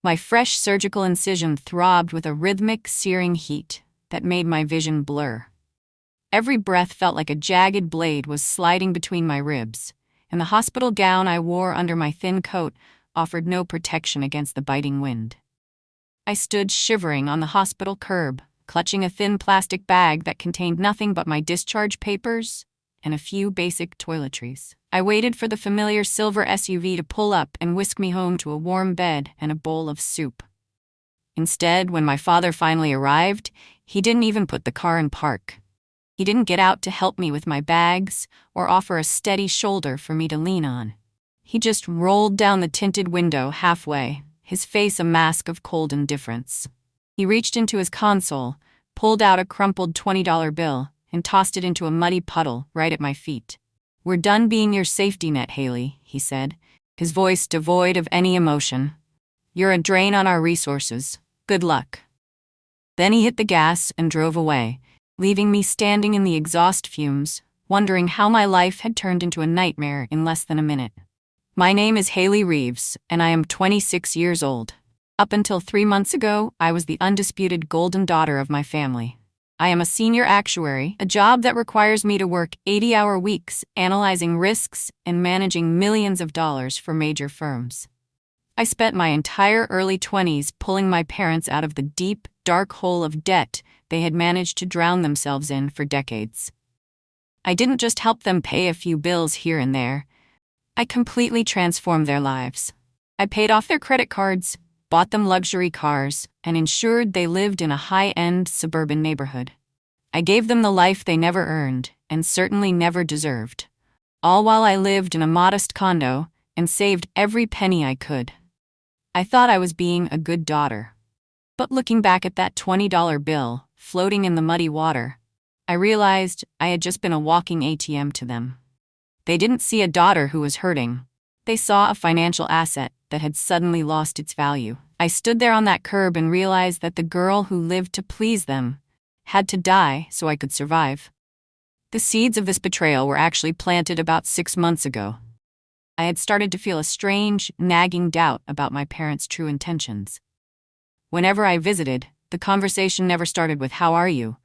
My fresh surgical incision throbbed with a rhythmic, searing heat that made my vision blur. Every breath felt like a jagged blade was sliding between my ribs, and the hospital gown I wore under my thin coat offered no protection against the biting wind. I stood shivering on the hospital curb, clutching a thin plastic bag that contained nothing but my discharge papers and a few basic toiletries. I waited for the familiar silver SUV to pull up and whisk me home to a warm bed and a bowl of soup. Instead, when my father finally arrived, he didn't even put the car in park. He didn't get out to help me with my bags or offer a steady shoulder for me to lean on. He just rolled down the tinted window halfway, his face a mask of cold indifference. He reached into his console, pulled out a crumpled $20 bill, and tossed it into a muddy puddle right at my feet. "We're done being your safety net, Haylie," he said, his voice devoid of any emotion. "You're a drain on our resources. Good luck." Then he hit the gas and drove away, leaving me standing in the exhaust fumes, wondering how my life had turned into a nightmare in less than a minute. My name is Haylie Reeves, and I am 26 years old. Up until 3 months ago, I was the undisputed golden daughter of my family. I am a senior actuary, a job that requires me to work 80-hour weeks, analyzing risks and managing millions of dollars for major firms. I spent my entire early 20s pulling my parents out of the deep, dark hole of debt they had managed to drown themselves in for decades. I didn't just help them pay a few bills here and there. I completely transformed their lives. I paid off their credit cards, bought them luxury cars, and ensured they lived in a high-end suburban neighborhood. I gave them the life they never earned, and certainly never deserved, all while I lived in a modest condo and saved every penny I could. I thought I was being a good daughter. But looking back at that $20 bill, floating in the muddy water, I realized I had just been a walking ATM to them. They didn't see a daughter who was hurting. They saw a financial asset that had suddenly lost its value. I stood there on that curb and realized that the girl who lived to please them had to die so I could survive. The seeds of this betrayal were actually planted about 6 months ago. I had started to feel a strange, nagging doubt about my parents' true intentions. Whenever I visited, the conversation never started with "How are you?"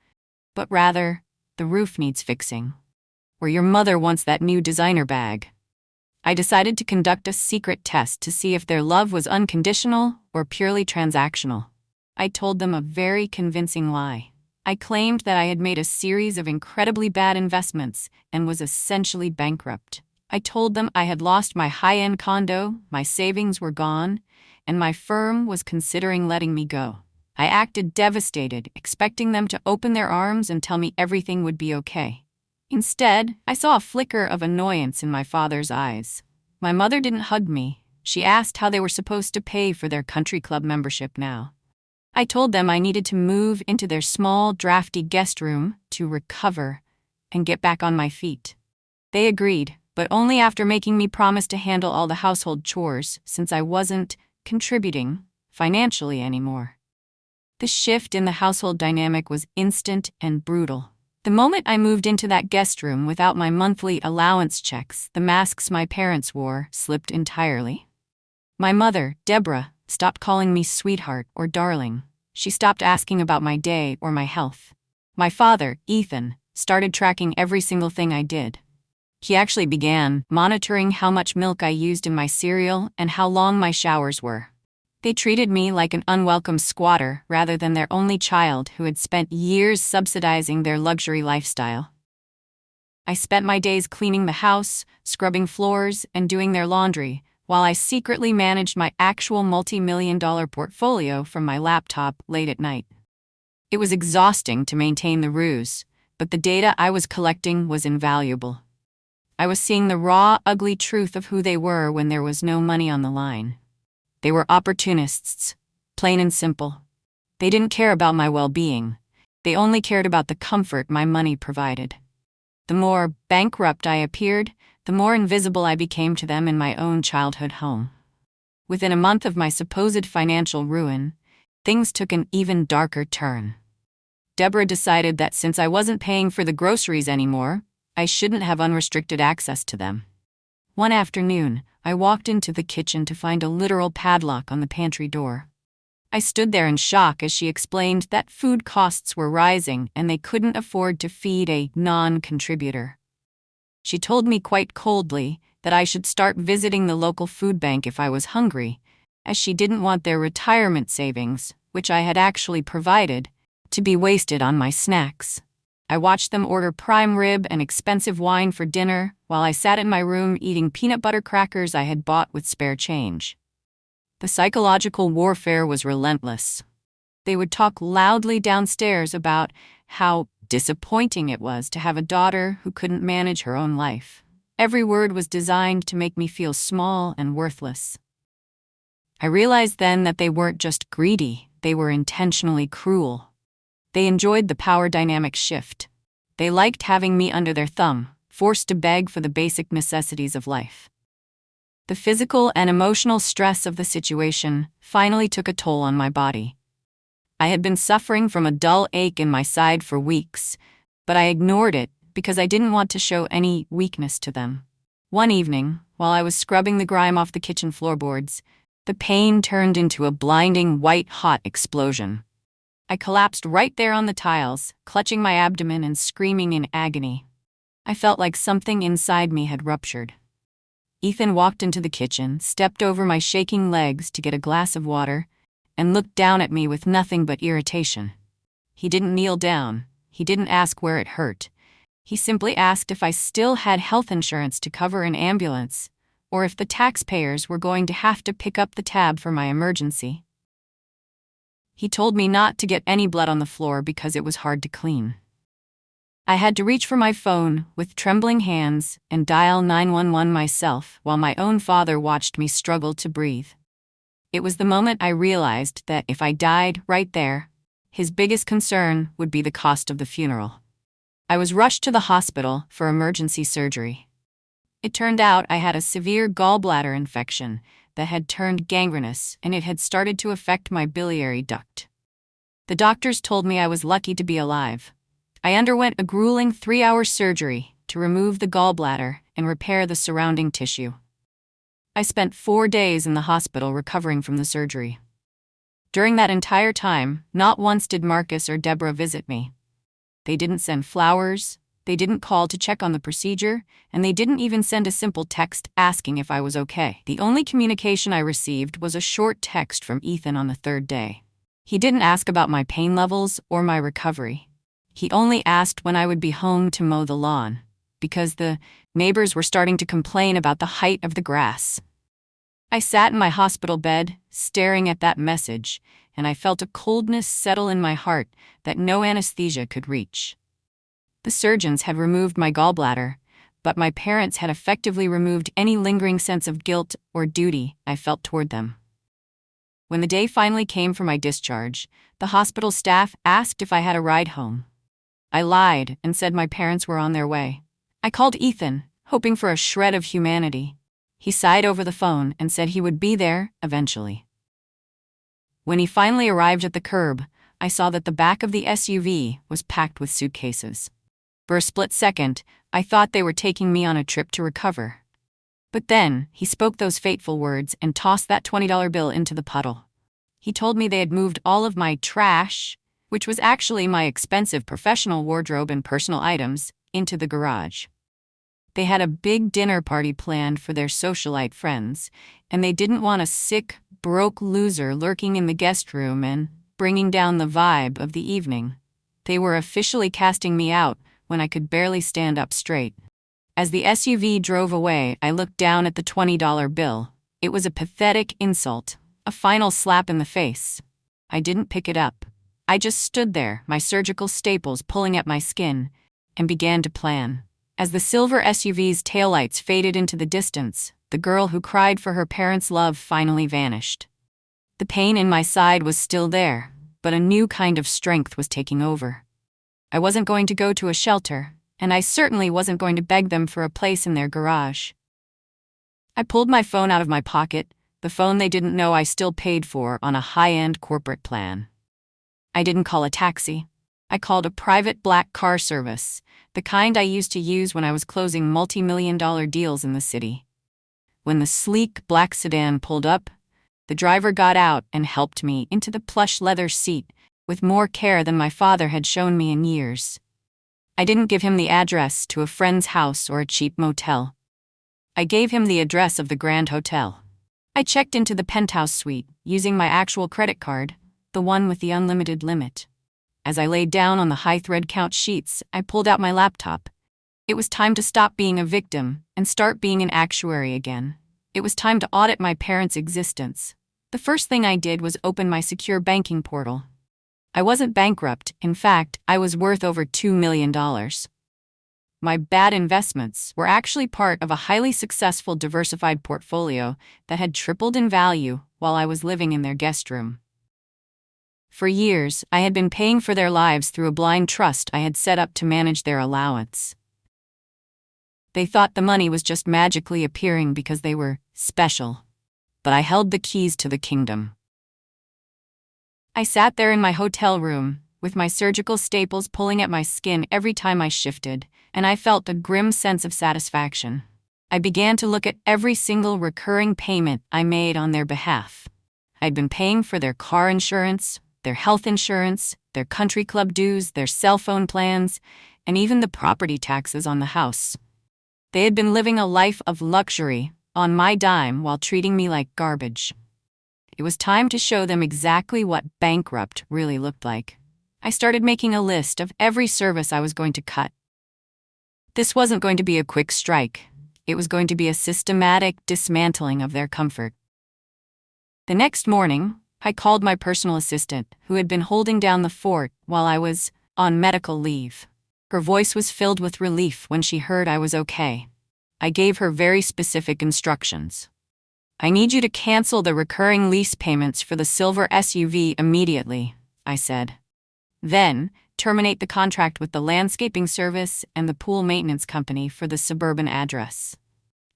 but rather, "The roof needs fixing," or "Your mother wants that new designer bag." I decided to conduct a secret test to see if their love was unconditional or purely transactional. I told them a very convincing lie. I claimed that I had made a series of incredibly bad investments and was essentially bankrupt. I told them I had lost my high-end condo, my savings were gone, and my firm was considering letting me go. I acted devastated, expecting them to open their arms and tell me everything would be okay. Instead, I saw a flicker of annoyance in my father's eyes. My mother didn't hug me. She asked how they were supposed to pay for their country club membership now. I told them I needed to move into their small, drafty guest room to recover and get back on my feet. They agreed, but only after making me promise to handle all the household chores since I wasn't contributing financially anymore. The shift in the household dynamic was instant and brutal. The moment I moved into that guest room without my monthly allowance checks, the masks my parents wore slipped entirely. My mother, Deborah, stopped calling me sweetheart or darling. She stopped asking about my day or my health. My father, Ethan, started tracking every single thing I did. He actually began monitoring how much milk I used in my cereal and how long my showers were. They treated me like an unwelcome squatter rather than their only child who had spent years subsidizing their luxury lifestyle. I spent my days cleaning the house, scrubbing floors, and doing their laundry, while I secretly managed my actual multi-million-dollar portfolio from my laptop late at night. It was exhausting to maintain the ruse, but the data I was collecting was invaluable. I was seeing the raw, ugly truth of who they were when there was no money on the line. They were opportunists, plain and simple. They didn't care about my well-being. They only cared about the comfort my money provided. The more bankrupt I appeared, the more invisible I became to them in my own childhood home. Within a month of my supposed financial ruin, things took an even darker turn. Deborah decided that since I wasn't paying for the groceries anymore, I shouldn't have unrestricted access to them. One afternoon, I walked into the kitchen to find a literal padlock on the pantry door. I stood there in shock as she explained that food costs were rising and they couldn't afford to feed a non-contributor. She told me quite coldly that I should start visiting the local food bank if I was hungry, as she didn't want their retirement savings, which I had actually provided, to be wasted on my snacks. I watched them order prime rib and expensive wine for dinner while I sat in my room eating peanut butter crackers I had bought with spare change. The psychological warfare was relentless. They would talk loudly downstairs about how disappointing it was to have a daughter who couldn't manage her own life. Every word was designed to make me feel small and worthless. I realized then that they weren't just greedy, they were intentionally cruel. They enjoyed the power dynamic shift. They liked having me under their thumb, forced to beg for the basic necessities of life. The physical and emotional stress of the situation finally took a toll on my body. I had been suffering from a dull ache in my side for weeks, but I ignored it because I didn't want to show any weakness to them. One evening, while I was scrubbing the grime off the kitchen floorboards, the pain turned into a blinding white-hot explosion. I collapsed right there on the tiles, clutching my abdomen and screaming in agony. I felt like something inside me had ruptured. Ethan walked into the kitchen, stepped over my shaking legs to get a glass of water, and looked down at me with nothing but irritation. He didn't kneel down. He didn't ask where it hurt. He simply asked if I still had health insurance to cover an ambulance, or if the taxpayers were going to have to pick up the tab for my emergency. He told me not to get any blood on the floor because it was hard to clean. I had to reach for my phone with trembling hands and dial 911 myself while my own father watched me struggle to breathe. It was the moment I realized that if I died right there, his biggest concern would be the cost of the funeral. I was rushed to the hospital for emergency surgery. It turned out I had a severe gallbladder infection that had turned gangrenous and it had started to affect my biliary duct. The doctors told me I was lucky to be alive. I underwent a grueling 3-hour surgery to remove the gallbladder and repair the surrounding tissue. I spent 4 days in the hospital recovering from the surgery. During that entire time, not once did Marcus or Deborah visit me. They didn't send flowers, they didn't call to check on the procedure, and they didn't even send a simple text asking if I was okay. The only communication I received was a short text from Ethan on the 3rd day. He didn't ask about my pain levels or my recovery. He only asked when I would be home to mow the lawn, because the neighbors were starting to complain about the height of the grass. I sat in my hospital bed, staring at that message, and I felt a coldness settle in my heart that no anesthesia could reach. The surgeons had removed my gallbladder, but my parents had effectively removed any lingering sense of guilt or duty I felt toward them. When the day finally came for my discharge, the hospital staff asked if I had a ride home. I lied and said my parents were on their way. I called Ethan, hoping for a shred of humanity. He sighed over the phone and said he would be there eventually. When he finally arrived at the curb, I saw that the back of the SUV was packed with suitcases. For a split second, I thought they were taking me on a trip to recover. But then, he spoke those fateful words and tossed that $20 bill into the puddle. He told me they had moved all of my trash, which was actually my expensive professional wardrobe and personal items, into the garage. They had a big dinner party planned for their socialite friends, and they didn't want a sick, broke loser lurking in the guest room and bringing down the vibe of the evening. They were officially casting me out when I could barely stand up straight. As the SUV drove away, I looked down at the $20 bill. It was a pathetic insult, a final slap in the face. I didn't pick it up. I just stood there, my surgical staples pulling at my skin, and began to plan. As the silver SUV's taillights faded into the distance, the girl who cried for her parents' love finally vanished. The pain in my side was still there, but a new kind of strength was taking over. I wasn't going to go to a shelter, and I certainly wasn't going to beg them for a place in their garage. I pulled my phone out of my pocket, the phone they didn't know I still paid for on a high-end corporate plan. I didn't call a taxi. I called a private black car service, the kind I used to use when I was closing multi-million-dollar deals in the city. When the sleek black sedan pulled up, the driver got out and helped me into the plush leather seat with more care than my father had shown me in years. I didn't give him the address to a friend's house or a cheap motel. I gave him the address of the Grand Hotel. I checked into the penthouse suite using my actual credit card, the one with the unlimited limit. As I laid down on the high thread count sheets, I pulled out my laptop. It was time to stop being a victim and start being an actuary again. It was time to audit my parents' existence. The first thing I did was open my secure banking portal. I wasn't bankrupt. In fact, I was worth over $2 million. My bad investments were actually part of a highly successful diversified portfolio that had tripled in value while I was living in their guest room. For years, I had been paying for their lives through a blind trust I had set up to manage their allowance. They thought the money was just magically appearing because they were special. But I held the keys to the kingdom. I sat there in my hotel room, with my surgical staples pulling at my skin every time I shifted, and I felt a grim sense of satisfaction. I began to look at every single recurring payment I made on their behalf. I'd been paying for their car insurance, their health insurance, their country club dues, their cell phone plans, and even the property taxes on the house. They had been living a life of luxury on my dime while treating me like garbage. It was time to show them exactly what bankrupt really looked like. I started making a list of every service I was going to cut. This wasn't going to be a quick strike. It was going to be a systematic dismantling of their comfort. The next morning, I called my personal assistant, who had been holding down the fort while I was on medical leave. Her voice was filled with relief when she heard I was okay. I gave her very specific instructions. I need you to cancel the recurring lease payments for the silver SUV immediately, I said. Then, terminate the contract with the landscaping service and the pool maintenance company for the suburban address.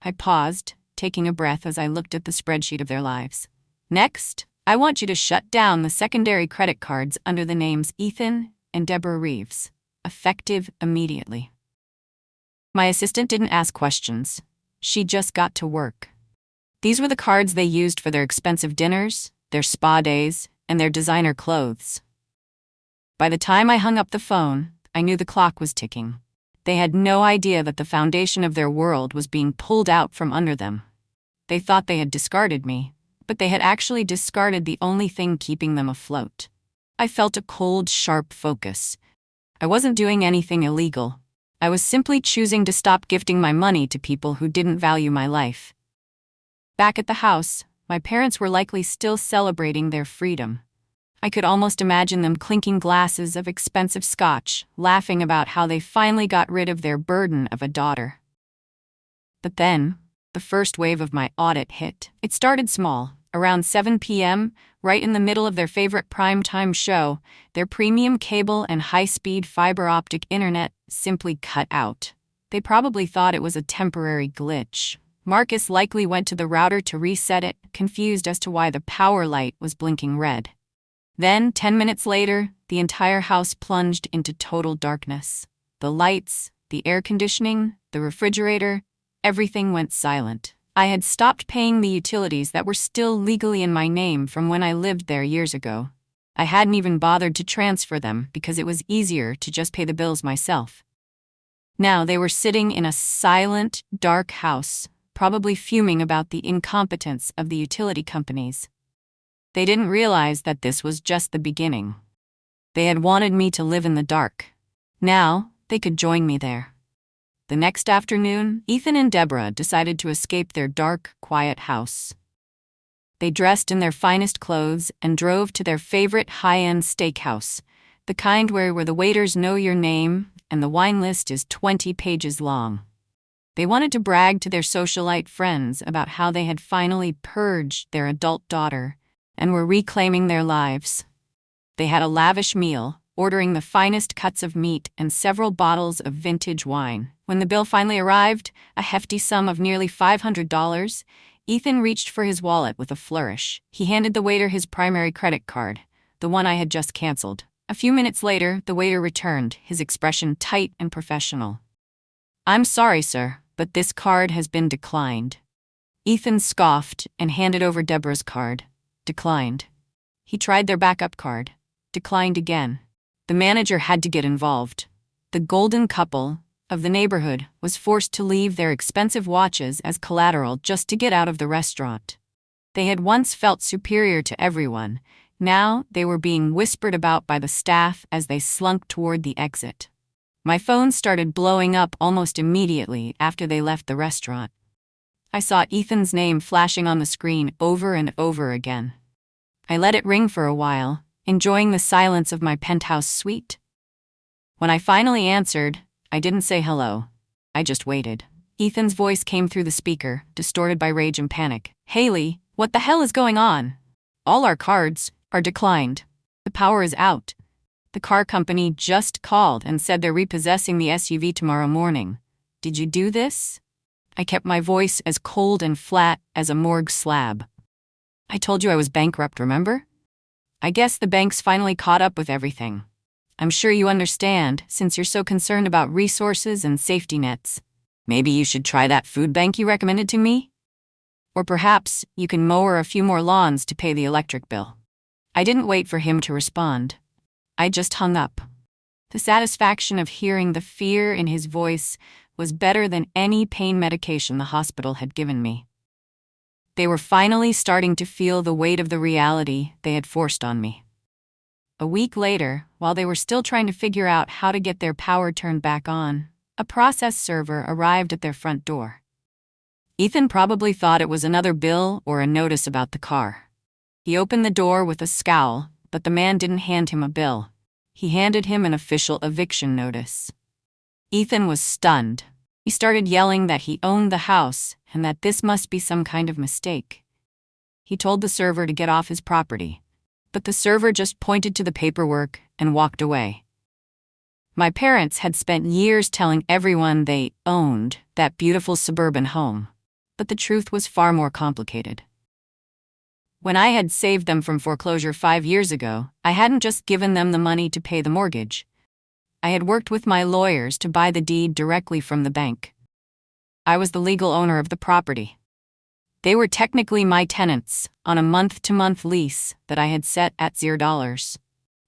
I paused, taking a breath as I looked at the spreadsheet of their lives. Next, I want you to shut down the secondary credit cards under the names Ethan and Deborah Reeves, effective immediately. My assistant didn't ask questions. She just got to work. These were the cards they used for their expensive dinners, their spa days, and their designer clothes. By the time I hung up the phone, I knew the clock was ticking. They had no idea that the foundation of their world was being pulled out from under them. They thought they had discarded me, but they had actually discarded the only thing keeping them afloat. I felt a cold, sharp focus. I wasn't doing anything illegal. I was simply choosing to stop gifting my money to people who didn't value my life. Back at the house, my parents were likely still celebrating their freedom. I could almost imagine them clinking glasses of expensive scotch, laughing about how they finally got rid of their burden of a daughter. But then, the first wave of my audit hit. It started small. Around 7 p.m., right in the middle of their favorite primetime show, their premium cable and high-speed fiber optic internet simply cut out. They probably thought it was a temporary glitch. Marcus likely went to the router to reset it, confused as to why the power light was blinking red. Then, 10 minutes later, the entire house plunged into total darkness. The lights, the air conditioning, the refrigerator, everything went silent. I had stopped paying the utilities that were still legally in my name from when I lived there years ago. I hadn't even bothered to transfer them because it was easier to just pay the bills myself. Now they were sitting in a silent, dark house, probably fuming about the incompetence of the utility companies. They didn't realize that this was just the beginning. They had wanted me to live in the dark. Now, they could join me there. The next afternoon, Ethan and Deborah decided to escape their dark, quiet house. They dressed in their finest clothes and drove to their favorite high-end steakhouse, the kind where the waiters know your name and the wine list is 20 pages long. They wanted to brag to their socialite friends about how they had finally purged their adult daughter and were reclaiming their lives. They had a lavish meal, ordering the finest cuts of meat and several bottles of vintage wine. When the bill finally arrived, a hefty sum of nearly $500, Ethan reached for his wallet with a flourish. He handed the waiter his primary credit card, the one I had just canceled. A few minutes later, the waiter returned, his expression tight and professional. "I'm sorry, sir, but this card has been declined." Ethan scoffed and handed over Deborah's card. Declined. He tried their backup card. Declined again. The manager had to get involved. The golden couple of the neighborhood was forced to leave their expensive watches as collateral just to get out of the restaurant. They had once felt superior to everyone. Now they were being whispered about by the staff as they slunk toward the exit. My phone started blowing up almost immediately after they left the restaurant. I saw Ethan's name flashing on the screen over and over again. I let it ring for a while, enjoying the silence of my penthouse suite. When I finally answered, I didn't say hello. I just waited. Ethan's voice came through the speaker, distorted by rage and panic. Haylie, what the hell is going on? All our cards are declined. The power is out. The car company just called and said they're repossessing the SUV tomorrow morning. Did you do this? I kept my voice as cold and flat as a morgue slab. I told you I was bankrupt, remember? I guess the bank's finally caught up with everything. I'm sure you understand, since you're so concerned about resources and safety nets. Maybe you should try that food bank you recommended to me? Or perhaps you can mow a few more lawns to pay the electric bill. I didn't wait for him to respond. I just hung up. The satisfaction of hearing the fear in his voice was better than any pain medication the hospital had given me. They were finally starting to feel the weight of the reality they had forced on me. A week later, while they were still trying to figure out how to get their power turned back on, a process server arrived at their front door. Ethan probably thought it was another bill or a notice about the car. He opened the door with a scowl, but the man didn't hand him a bill. He handed him an official eviction notice. Ethan was stunned. He started yelling that he owned the house and that this must be some kind of mistake. He told the server to get off his property, but the server just pointed to the paperwork and walked away. My parents had spent years telling everyone they owned that beautiful suburban home, but the truth was far more complicated. When I had saved them from foreclosure 5 years ago, I hadn't just given them the money to pay the mortgage. I had worked with my lawyers to buy the deed directly from the bank. I was the legal owner of the property. They were technically my tenants on a month-to-month lease that I had set at $0.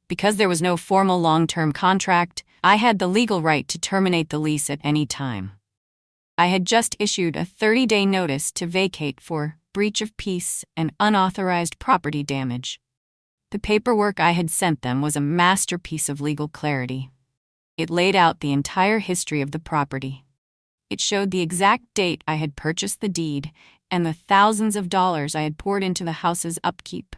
Because there was no formal long-term contract, I had the legal right to terminate the lease at any time. I had just issued a 30-day notice to vacate for breach of peace and unauthorized property damage. The paperwork I had sent them was a masterpiece of legal clarity. It laid out the entire history of the property. It showed the exact date I had purchased the deed and the thousands of dollars I had poured into the house's upkeep.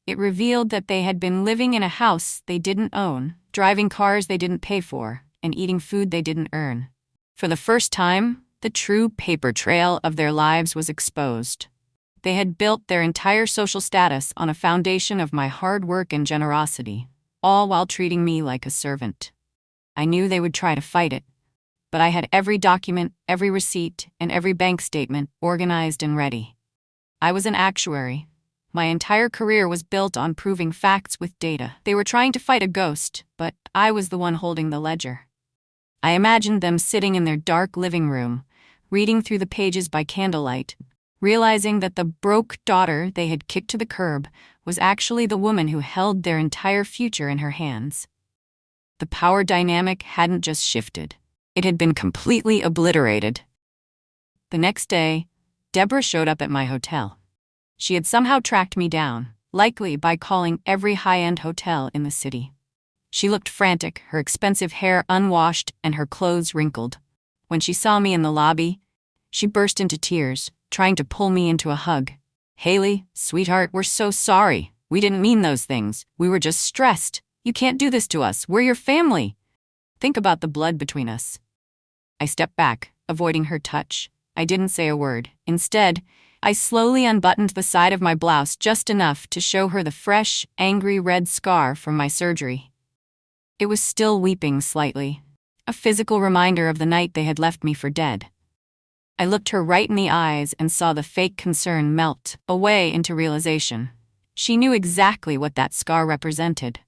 It revealed that they had been living in a house they didn't own, driving cars they didn't pay for, and eating food they didn't earn. For the first time, the true paper trail of their lives was exposed. They had built their entire social status on a foundation of my hard work and generosity, all while treating me like a servant. I knew they would try to fight it, but I had every document, every receipt, and every bank statement organized and ready. I was an actuary. My entire career was built on proving facts with data. They were trying to fight a ghost, but I was the one holding the ledger. I imagined them sitting in their dark living room, reading through the pages by candlelight, realizing that the broke daughter they had kicked to the curb was actually the woman who held their entire future in her hands. The power dynamic hadn't just shifted. It had been completely obliterated. The next day, Deborah showed up at my hotel. She had somehow tracked me down, likely by calling every high-end hotel in the city. She looked frantic, her expensive hair unwashed and her clothes wrinkled. When she saw me in the lobby, she burst into tears, trying to pull me into a hug. Haylie, sweetheart, we're so sorry. We didn't mean those things. We were just stressed. You can't do this to us. We're your family. Think about the blood between us. I stepped back, avoiding her touch. I didn't say a word. Instead, I slowly unbuttoned the side of my blouse just enough to show her the fresh, angry red scar from my surgery. It was still weeping slightly, a physical reminder of the night they had left me for dead. I looked her right in the eyes and saw the fake concern melt away into realization. She knew exactly what that scar represented.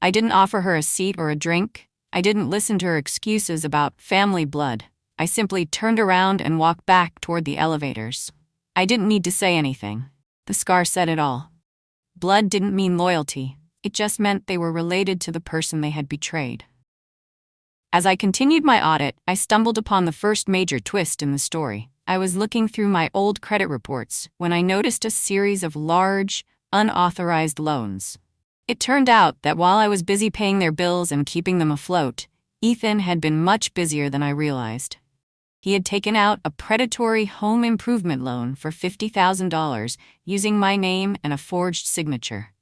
I didn't offer her a seat or a drink. I didn't listen to her excuses about family blood. I simply turned around and walked back toward the elevators. I didn't need to say anything. The scar said it all. Blood didn't mean loyalty. It just meant they were related to the person they had betrayed. As I continued my audit, I stumbled upon the first major twist in the story. I was looking through my old credit reports when I noticed a series of large, unauthorized loans. It turned out that while I was busy paying their bills and keeping them afloat, Ethan had been much busier than I realized. He had taken out a predatory home improvement loan for $50,000 using my name and a forged signature.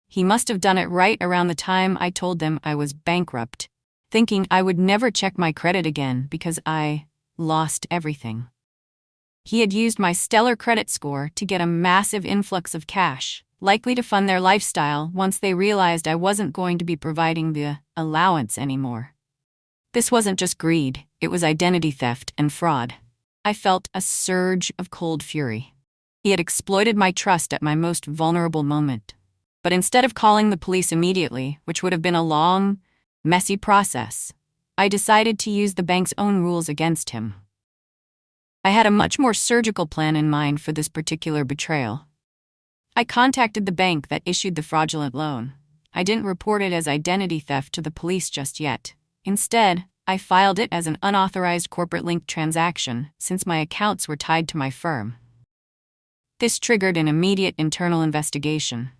He must have done it right around the time I told them I was bankrupt, thinking I would never check my credit again because I lost everything. He had used my stellar credit score to get a massive influx of cash, likely to fund their lifestyle once they realized I wasn't going to be providing the allowance anymore. This wasn't just greed, it was identity theft and fraud. I felt a surge of cold fury. He had exploited my trust at my most vulnerable moment. But instead of calling the police immediately, which would have been a long, messy process, I decided to use the bank's own rules against him. I had a much more surgical plan in mind for this particular betrayal. I contacted the bank that issued the fraudulent loan. I didn't report it as identity theft to the police just yet. Instead, I filed it as an unauthorized corporate-linked transaction since my accounts were tied to my firm. This triggered an immediate internal investigation.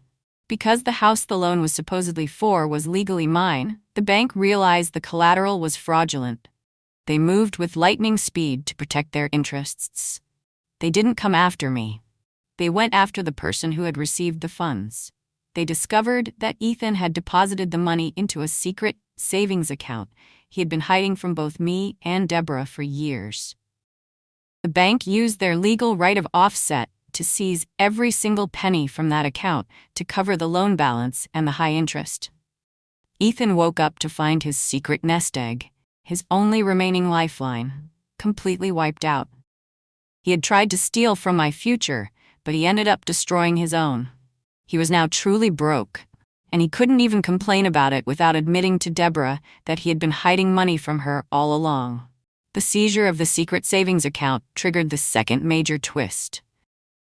Because the house the loan was supposedly for was legally mine, the bank realized the collateral was fraudulent. They moved with lightning speed to protect their interests. They didn't come after me. They went after the person who had received the funds. They discovered that Ethan had deposited the money into a secret savings account he had been hiding from both me and Deborah for years. The bank used their legal right of offset to seize every single penny from that account to cover the loan balance and the high interest. Ethan woke up to find his secret nest egg, his only remaining lifeline, completely wiped out. He had tried to steal from my future, but he ended up destroying his own. He was now truly broke, and he couldn't even complain about it without admitting to Deborah that he had been hiding money from her all along. The seizure of the secret savings account triggered the second major twist: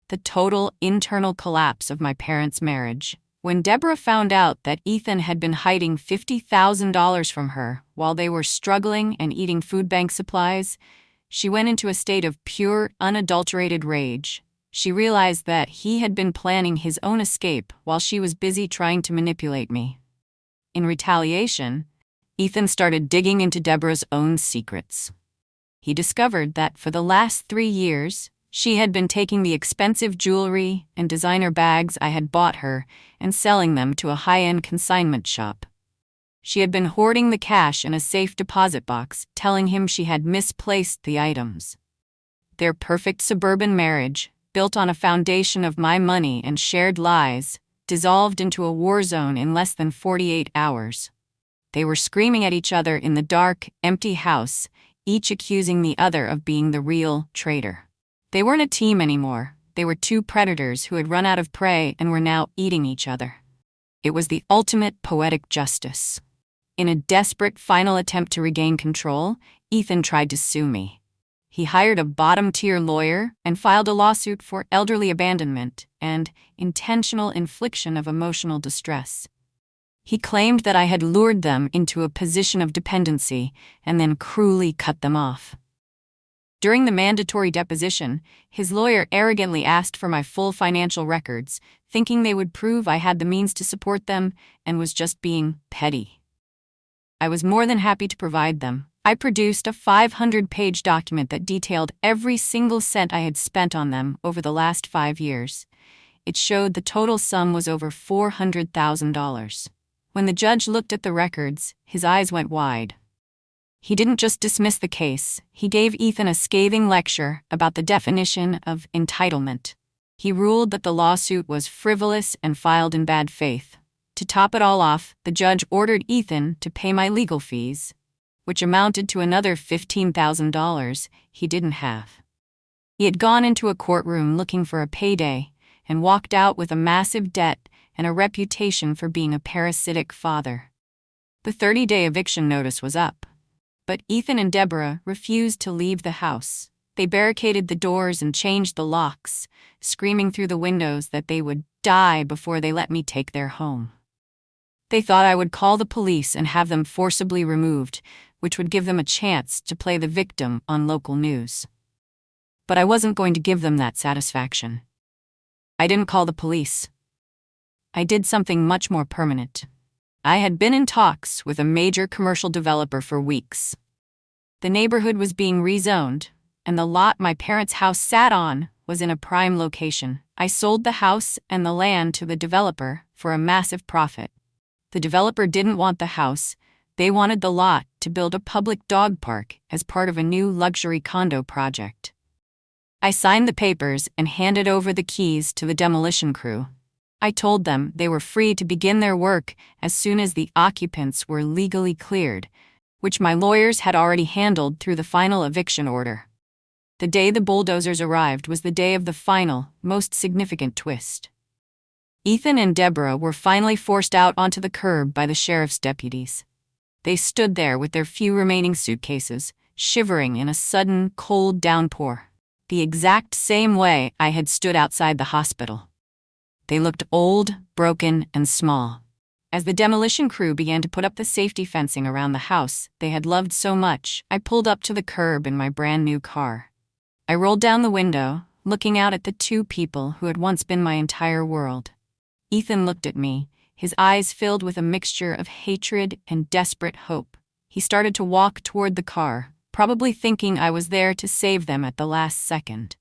the total internal collapse of my parents' marriage. When Deborah found out that Ethan had been hiding $50,000 from her while they were struggling and eating food bank supplies, she went into a state of pure, unadulterated rage. She realized that he had been planning his own escape while she was busy trying to manipulate me. In retaliation, Ethan started digging into Deborah's own secrets. He discovered that for the last 3 years, she had been taking the expensive jewelry and designer bags I had bought her and selling them to a high-end consignment shop. She had been hoarding the cash in a safe deposit box, telling him she had misplaced the items. Their perfect suburban marriage, built on a foundation of my money and shared lies, dissolved into a war zone in less than 48 hours. They were screaming at each other in the dark, empty house, each accusing the other of being the real traitor. They weren't a team anymore. They were two predators who had run out of prey and were now eating each other. It was the ultimate poetic justice. In a desperate final attempt to regain control, Ethan tried to sue me. He hired a bottom-tier lawyer and filed a lawsuit for elderly abandonment and intentional infliction of emotional distress. He claimed that I had lured them into a position of dependency and then cruelly cut them off. During the mandatory deposition, his lawyer arrogantly asked for my full financial records, thinking they would prove I had the means to support them and was just being petty. I was more than happy to provide them. I produced a 500-page document that detailed every single cent I had spent on them over the last 5 years. It showed the total sum was over $400,000. When the judge looked at the records, his eyes went wide. He didn't just dismiss the case, he gave Ethan a scathing lecture about the definition of entitlement. He ruled that the lawsuit was frivolous and filed in bad faith. To top it all off, the judge ordered Ethan to pay my legal fees, which amounted to another $15,000 he didn't have. He had gone into a courtroom looking for a payday and walked out with a massive debt and a reputation for being a parasitic father. The 30-day eviction notice was up, but Ethan and Deborah refused to leave the house. They barricaded the doors and changed the locks, screaming through the windows that they would die before they let me take their home. They thought I would call the police and have them forcibly removed, which would give them a chance to play the victim on local news. But I wasn't going to give them that satisfaction. I didn't call the police. I did something much more permanent. I had been in talks with a major commercial developer for weeks. The neighborhood was being rezoned, and the lot my parents' house sat on was in a prime location. I sold the house and the land to the developer for a massive profit. The developer didn't want the house. They wanted the lot to build a public dog park as part of a new luxury condo project. I signed the papers and handed over the keys to the demolition crew. I told them they were free to begin their work as soon as the occupants were legally cleared, which my lawyers had already handled through the final eviction order. The day the bulldozers arrived was the day of the final, most significant twist. Ethan and Deborah were finally forced out onto the curb by the sheriff's deputies. They stood there with their few remaining suitcases, shivering in a sudden, cold downpour, the exact same way I had stood outside the hospital. They looked old, broken, and small. As the demolition crew began to put up the safety fencing around the house they had loved so much, I pulled up to the curb in my brand new car. I rolled down the window, looking out at the two people who had once been my entire world. Ethan looked at me, his eyes filled with a mixture of hatred and desperate hope. He started to walk toward the car, probably thinking I was there to save them at the last second.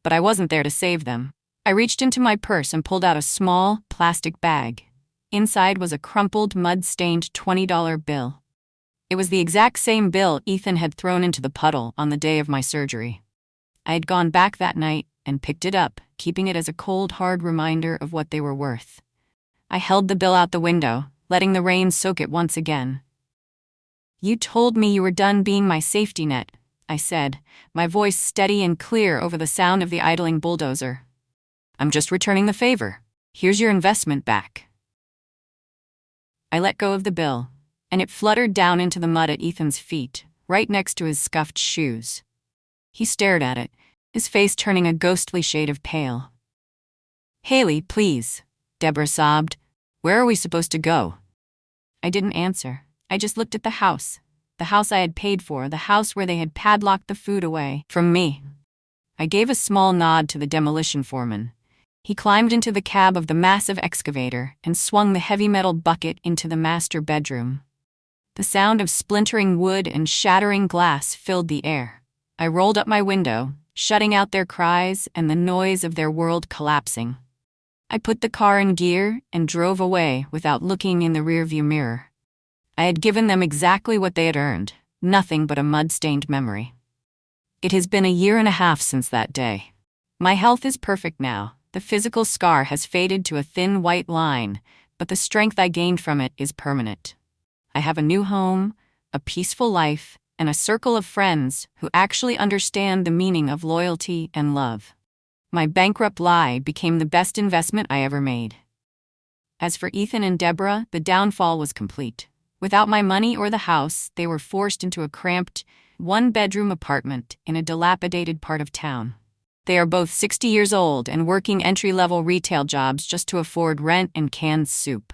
But I wasn't there to save them. I reached into my purse and pulled out a small, plastic bag. Inside was a crumpled, mud-stained $20 bill. It was the exact same bill Ethan had thrown into the puddle on the day of my surgery. I had gone back that night and picked it up, keeping it as a cold, hard reminder of what they were worth. I held the bill out the window, letting the rain soak it once again. "You told me you were done being my safety net," I said, my voice steady and clear over the sound of the idling bulldozer. "I'm just returning the favor. Here's your investment back." I let go of the bill, and it fluttered down into the mud at Ethan's feet, right next to his scuffed shoes. He stared at it, his face turning a ghostly shade of pale. "Haylie, please," Deborah sobbed. "Where are we supposed to go?" I didn't answer. I just looked at the house I had paid for, the house where they had padlocked the food away from me. I gave a small nod to the demolition foreman. He climbed into the cab of the massive excavator and swung the heavy metal bucket into the master bedroom. The sound of splintering wood and shattering glass filled the air. I rolled up my window, shutting out their cries and the noise of their world collapsing. I put the car in gear and drove away without looking in the rearview mirror. I had given them exactly what they had earned, nothing but a mud-stained memory. It has been a year and a half since that day. My health is perfect now. The physical scar has faded to a thin white line, but the strength I gained from it is permanent. I have a new home, a peaceful life, and a circle of friends who actually understand the meaning of loyalty and love. My bankrupt lie became the best investment I ever made. As for Ethan and Deborah, the downfall was complete. Without my money or the house, they were forced into a cramped, one-bedroom apartment in a dilapidated part of town. They are both 60 years old and working entry-level retail jobs just to afford rent and canned soup.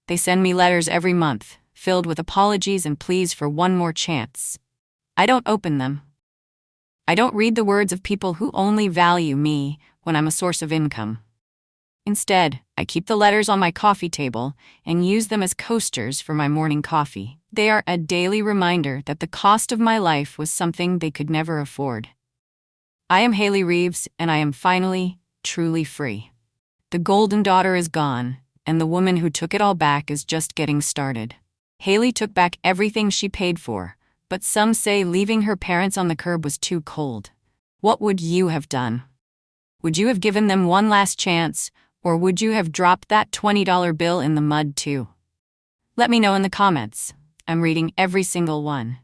They send me letters every month, filled with apologies and pleas for one more chance. I don't open them. I don't read the words of people who only value me when I'm a source of income. Instead, I keep the letters on my coffee table and use them as coasters for my morning coffee. They are a daily reminder that the cost of my life was something they could never afford. I am Haylie Reeves, and I am finally, truly free. The golden daughter is gone, and the woman who took it all back is just getting started. Haylie took back everything she paid for, but some say leaving her parents on the curb was too cold. What would you have done? Would you have given them one last chance, or would you have dropped that $20 bill in the mud too? Let me know in the comments. I'm reading every single one.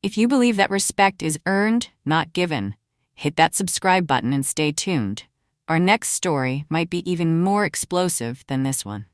If you believe that respect is earned, not given, hit that subscribe button and stay tuned. Our next story might be even more explosive than this one.